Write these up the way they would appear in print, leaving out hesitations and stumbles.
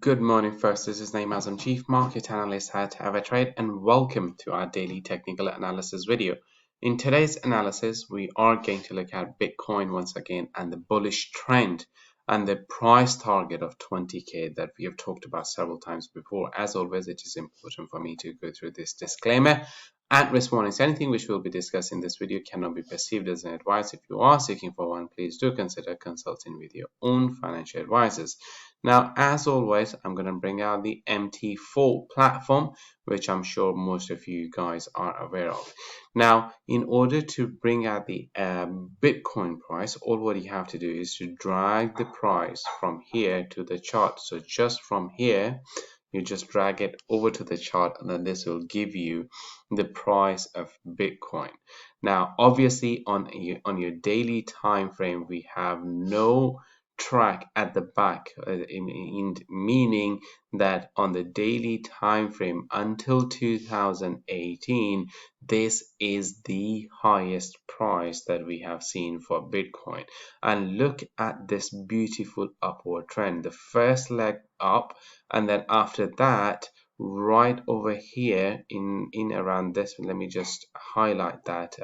Good morning, first. This is Naeem Aslam, Chief Market Analyst at Trade, and welcome to our daily technical analysis video. In today's analysis, we are going to look at Bitcoin once again and the bullish trend and the price target of 20k that we have talked about several times before. As always, it is important for me to go through this disclaimer and responding to anything which will be discussed in this video cannot be perceived as an advice. If you are seeking for one, please do consider consulting with your own financial advisors. Now, as always, I'm going to bring out the MT4 platform, which I'm sure most of you guys are aware of. Now, in order to bring out the Bitcoin price, all what you have to do is to drag the price from here to the chart. So just from here, you just drag it over to the chart, and then this will give you the price of Bitcoin. Now, obviously, on your daily time frame, we have no track at the back, meaning that on the daily time frame until 2018, this is the highest price that we have seen for Bitcoin. And look at this beautiful upward trend, the first leg up, and then after that, right over here in around this, let me just highlight that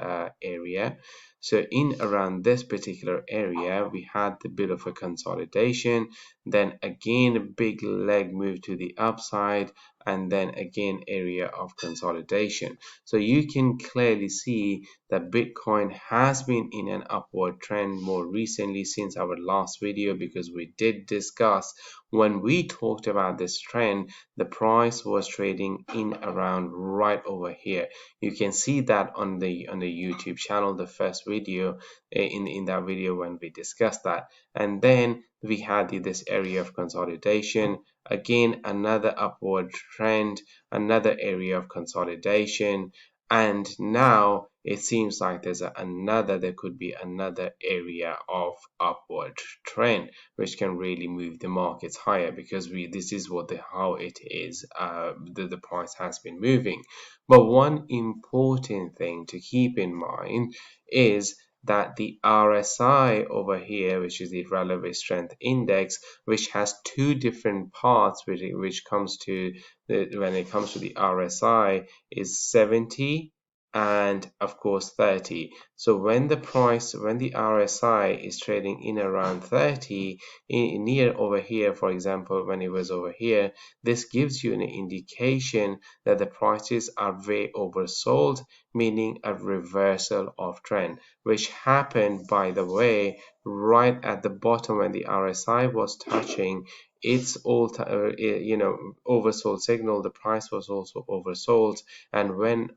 area. So in around this particular area, we had the bit of a consolidation, then again a big leg move to the upside, and then again area of consolidation. So you can clearly see that Bitcoin has been in an upward trend more recently since our last video, because we did discuss when we talked about this trend, the price was trading in around right over here. You can see that on the YouTube channel, the first video, in that video when we discussed that. And then we had this area of consolidation, again another upward trend, another area of consolidation, and now it seems like there could be another area of upward trend which can really move the markets higher, because this is how it is, the price has been moving. But one important thing to keep in mind is that the RSI over here, which is the relative strength index, which has two different parts, which comes to when it comes to the RSI, is 70 and of course 30. So when the RSI is trading in around 30, near over here, for example, when it was over here, this gives you an indication that the prices are way oversold, meaning a reversal of trend, which happened, by the way, right at the bottom when the RSI was touching its oversold signal. The price was also oversold, and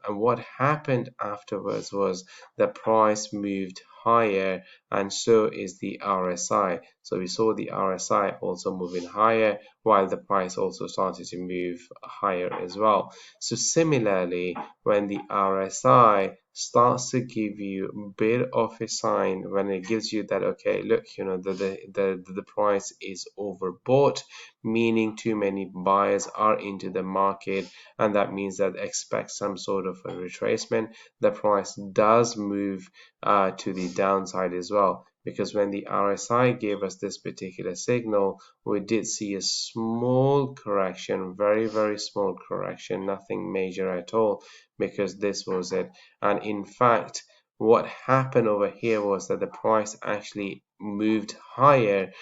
what happened afterwards was the price moved higher, and so is the RSI. So we saw the RSI also moving higher, while the price also started to move higher as well. So similarly, when the RSI starts to give you a bit of a sign, when it gives you that, okay, look, the price is overbought, meaning too many buyers are into the market, and that means that expect some sort of a retracement, the price does move to the downside as well. Because when the RSI gave us this particular signal, we did see a small correction, very, very small correction, nothing major at all, because this was it. And in fact, what happened over here was that the price actually moved higher,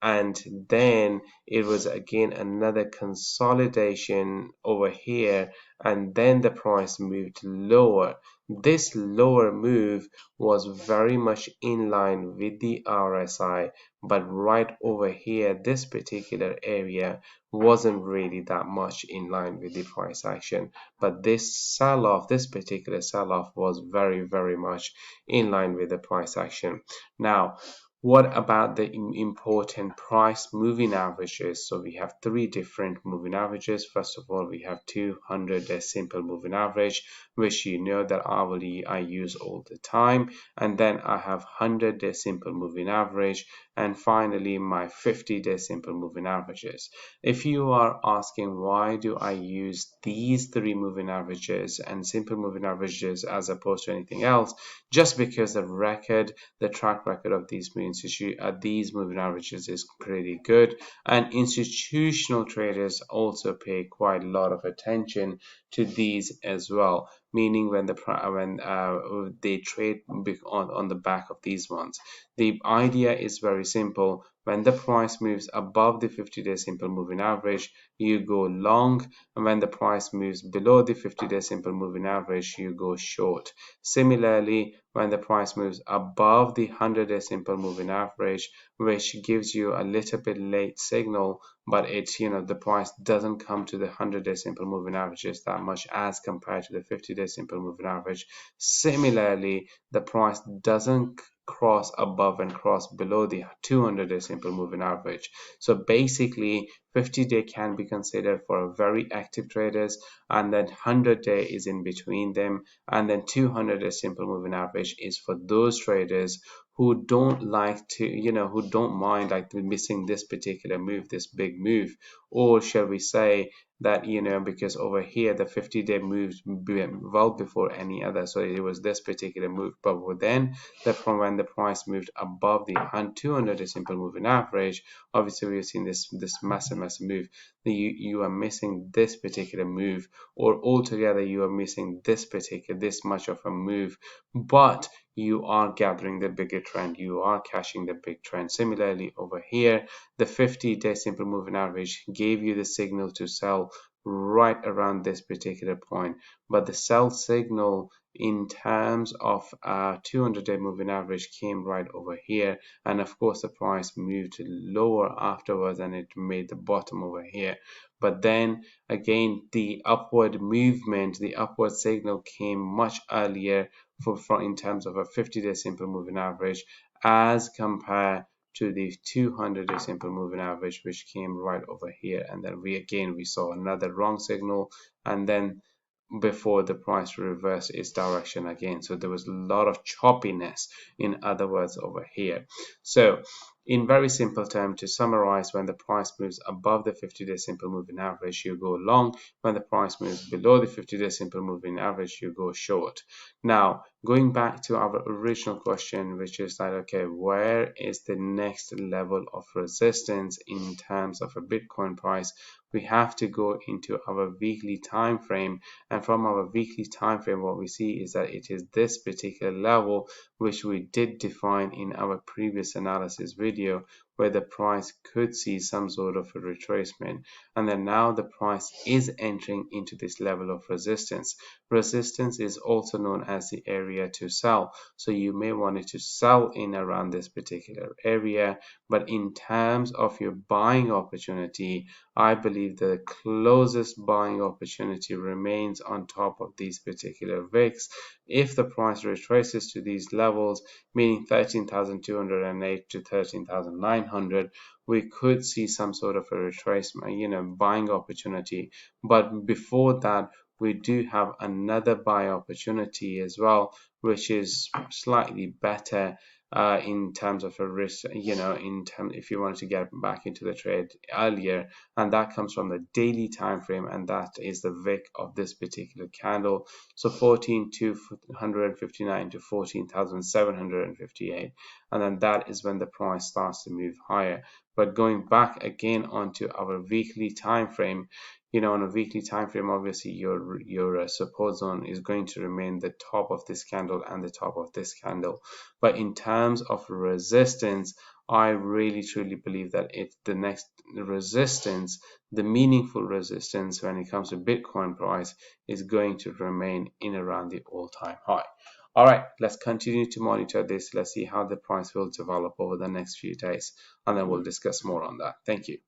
and then it was again another consolidation over here, and then the price moved lower. This lower move was very much in line with the RSI, but right over here, this particular area wasn't really that much in line with the price action. But this particular sell-off was very, very much in line with the price action. Now, what about the important price moving averages? So we have three different moving averages. First of all, we have 200-day simple moving average, which you know that I use all the time. And then I have 100-day simple moving average, and finally my 50-day simple moving averages. If you are asking why do I use these three moving averages and simple moving averages as opposed to anything else, just because the track record of these moving these moving averages is pretty good, and institutional traders also pay quite a lot of attention to these as well, meaning when they trade on the back of these ones. The idea is very simple. When the price moves above the 50-day simple moving average, you go long, and when the price moves below the 50-day simple moving average, you go short. Similarly, when the price moves above the 100-day simple moving average, which gives you a little bit late signal, but it's, the price doesn't come to the 100-day simple moving averages that much as compared to the 50-day simple moving average. Similarly, the price doesn't cross above and cross below the 200-day simple moving average. So basically 50-day can be considered for very active traders, and then 100-day is in between them, and then 200-day simple moving average is for those traders who don't like to, who don't mind like missing this particular move, this big move. Or shall we say that, because over here the 50-day moved well before any other, so it was this particular move. But then from when the price moved above the 200-day simple moving average, obviously we've seen this massive move. You are missing this particular move, or altogether you are missing this much of a move, but you are gathering the bigger trend, you are cashing the big trend. Similarly over here, the 50-day simple moving average gave you the signal to sell right around this particular point, but the sell signal in terms of 200-day moving average came right over here, and of course the price moved lower afterwards and it made the bottom over here. But then again, the upward movement, the upward signal came much earlier for in terms of a 50-day simple moving average as compared to the 200-day simple moving average, which came right over here. And then we saw another wrong signal, and then before the price reversed its direction again. So there was a lot of choppiness, in other words, over here. So in very simple terms, to summarize, when the price moves above the 50-day simple moving average, you go long. When the price moves below the 50-day simple moving average, you go short. Now, going back to our original question, which is that, okay, where is the next level of resistance in terms of a Bitcoin price? We have to go into our weekly time frame, and from our weekly time frame, what we see is that it is this particular level which we did define in our previous analysis video, where the price could see some sort of a retracement, and then now the price is entering into this level of resistance. Resistance is also known as the area to sell, so you may want it to sell in around this particular area. But in terms of your buying opportunity, I believe the closest buying opportunity remains on top of these particular wicks. If the price retraces to these levels, meaning 13,208 to 13,900, we could see some sort of a retracement, buying opportunity. But before that, we do have another buy opportunity as well, which is slightly better in terms of a risk, if you wanted to get back into the trade earlier, and that comes from the daily time frame, and that is the wick of this particular candle. So 14,259 to 14,758, and then that is when the price starts to move higher. But going back again onto our weekly time frame, on a weekly time frame, obviously your support zone is going to remain the top of this candle and the top of this candle. But in terms of resistance, I really truly believe that it's the next resistance, the meaningful resistance when it comes to Bitcoin price, is going to remain in around the all-time high. All right, let's continue to monitor this. Let's see how the price will develop over the next few days, and then we'll discuss more on that. Thank you.